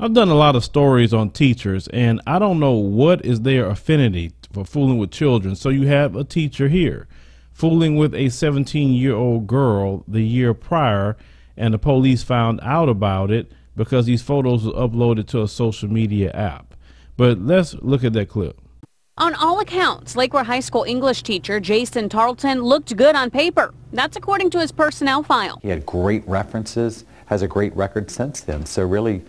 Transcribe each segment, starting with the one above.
I've done a lot of stories on teachers, and I don't know what is their affinity for fooling with children. So you have a teacher here fooling with a 17-year-old girl the year prior, and the police found out about it because these photos were uploaded to a social media app. But let's look at that clip. On all accounts, Lake Weir High School English teacher Jason Tarlton looked good on paper. That's according to his personnel file. He had great references, has a great record since then. So really,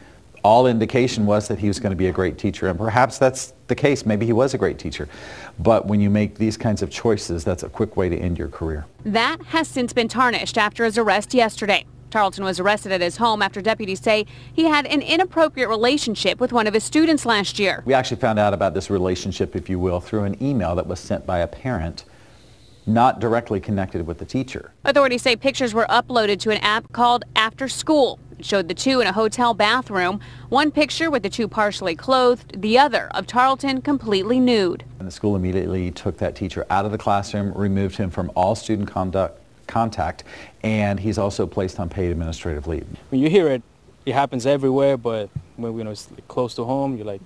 all indication was that he was going to be a great teacher, and perhaps that's the case. Maybe he was a great teacher. But when you make these kinds of choices, that's a quick way to end your career. That has since been tarnished after his arrest yesterday. Tarlton was arrested at his home after deputies say he had an inappropriate relationship with one of his students last year. We actually found out about this relationship, if you will, through an email that was sent by a parent, not directly connected with the teacher. Authorities say pictures were uploaded to an app called After School. It showed the two in a hotel bathroom, one picture with the two partially clothed, the other of Tarlton completely nude. And the school immediately took that teacher out of the classroom, removed him from all student contact, and he's also placed on paid administrative leave. When you hear it, it happens everywhere, but when it's close to home, you're like,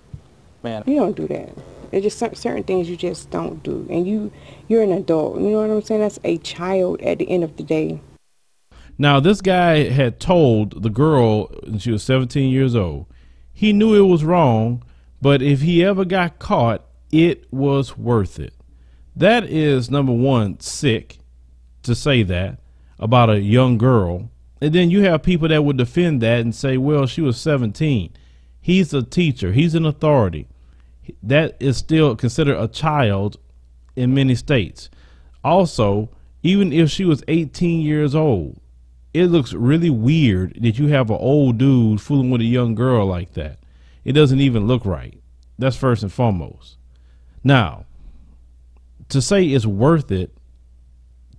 man. You don't do that. There's just certain things you just don't do. And you're an adult. You know what I'm saying? That's a child at the end of the day. Now, this guy had told the girl, and she was 17 years old, he knew it was wrong, but if he ever got caught, it was worth it. That is, number one, sick to say that about a young girl. And then you have people that would defend that and say, well, she was 17. He's a teacher. He's an authority. That is still considered a child in many states. Also, even if she was 18 years old, it looks really weird that you have an old dude fooling with a young girl like that. It doesn't even look right. That's first and foremost. Now, to say it's worth it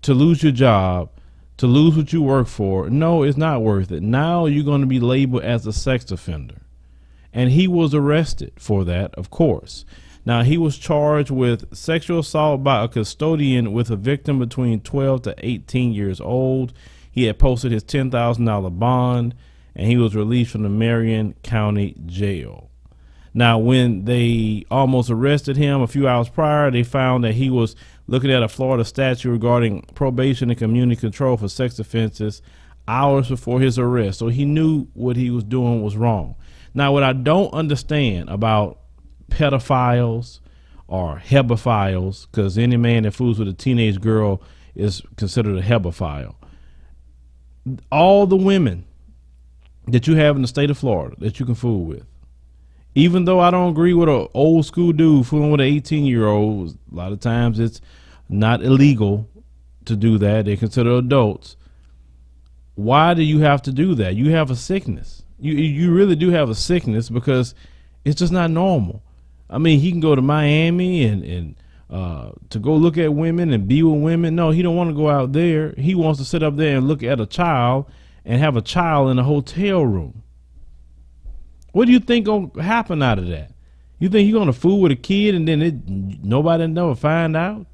to lose your job, to lose what you work for, no, it's not worth it. Now you're going to be labeled as a sex offender. And he was arrested for that, of course. Now, he was charged with sexual assault by a custodian with a victim between 12 to 18 years old. He had posted his $10,000 bond, and he was released from the Marion County Jail. Now, when they almost arrested him a few hours prior, they found that he was looking at a Florida statute regarding probation and community control for sex offenses hours before his arrest. So he knew what he was doing was wrong. Now, what I don't understand about pedophiles or hebephiles, because any man that fools with a teenage girl is considered a hebephile. All the women that you have in the state of Florida that you can fool with, even though I don't agree with an old school dude fooling with an 18-year-old, a lot of times it's not illegal to do that. They're considered adults. Why do you have to do that? You have a sickness. You really do have a sickness, because it's just not normal. I mean, he can go to Miami and to go look at women and be with women. No, he don't want to go out there. He wants to sit up there and look at a child and have a child in a hotel room. What do you think gonna happen out of that? You think you're gonna fool with a kid and then nobody never find out?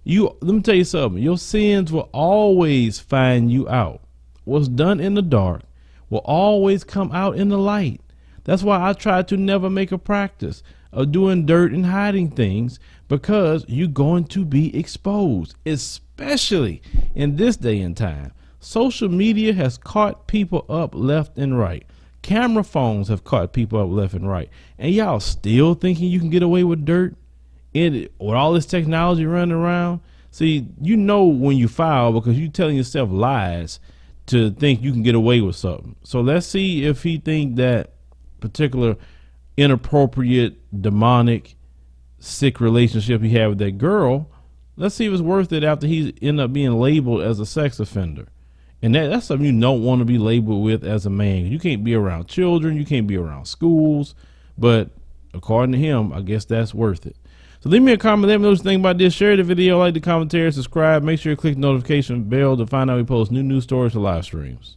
Let me tell you something. Your sins will always find you out. What's done in the dark will always come out in the light. That's why I try to never make a practice of doing dirt and hiding things, because you're going to be exposed, especially in this day and time. Social media has caught people up left and right. Camera phones have caught people up left and right. And y'all still thinking you can get away with dirt with all this technology running around? See, you know when you foul because you're telling yourself lies to think you can get away with something. So let's see if he think that particular inappropriate, demonic, sick relationship he had with that girl, let's see if it's worth it after he end up being labeled as a sex offender. And that's something you don't want to be labeled with as a man. You can't be around children, you can't be around schools, but according to him, I guess that's worth it. So leave me a comment, let me know what you think about this. Share the video, like the commentary, subscribe. Make sure you click the notification bell to find out we post new news stories or live streams.